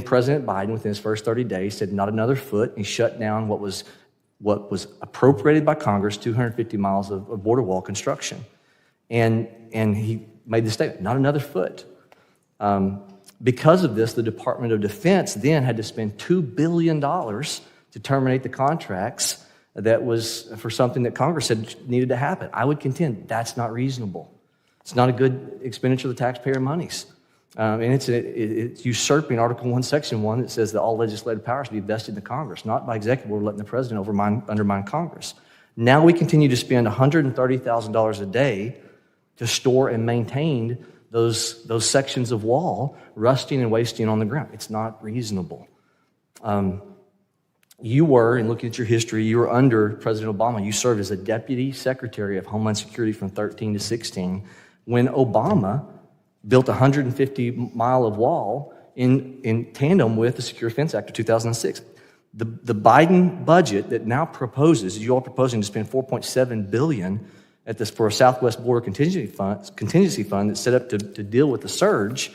President Biden, within his first 30 days, said not another foot. He shut down what was appropriated by Congress, 250 miles of border wall construction. And he made the statement, not another foot. Because of this, the Department of Defense then had to spend $2 billion to terminate the contracts that was for something that Congress said needed to happen. I would contend that's not reasonable. It's not a good expenditure of the taxpayer monies. And it's usurping Article 1, Section 1 that says that all legislative powers be vested in the Congress, not by executive order letting the president undermine Congress. Now we continue to spend $130,000 a day to store and maintain those sections of wall rusting and wasting on the ground. It's not reasonable. You were, and looking at your history, you were under President Obama. You served as a Deputy Secretary of Homeland Security from 13 to 16 when Obama built a 150-mile of wall in tandem with the Secure Fence Act of 2006. The Biden budget that now proposes, you all proposing to spend $4.7 billion at this for a Southwest Border Contingency Fund that's set up to deal with the surge.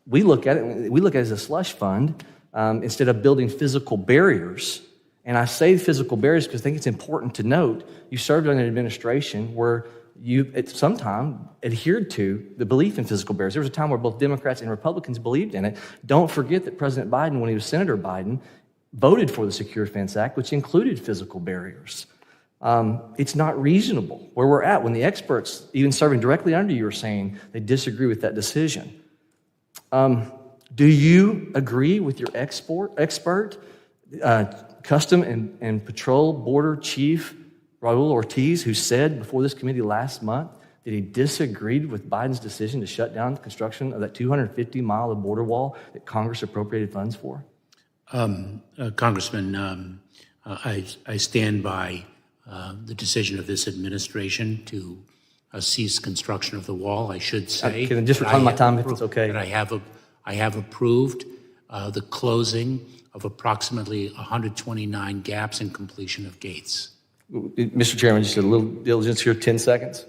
We look at it as a slush fund instead of building physical barriers. And I say physical barriers because I think it's important to note you served under an administration where you at some time adhered to the belief in physical barriers. There was a time where both Democrats and Republicans believed in it. Don't forget that President Biden, when he was Senator Biden, voted for the Secure Fence Act, which included physical barriers. It's not reasonable where we're at when the experts, even serving directly under you, are saying they disagree with that decision. Do you agree with your expert, Custom and Patrol Border Chief Raul Ortiz, who said before this committee last month that he disagreed with Biden's decision to shut down the construction of that 250-mile of border wall that Congress appropriated funds for? Congressman, I stand by the decision of this administration to cease construction of the wall. I should say, can I just reclaim my time if it's okay? That I have approved the closing of approximately 129 gaps in completion of gates. Mr. Chairman, just a little diligence here, 10 seconds.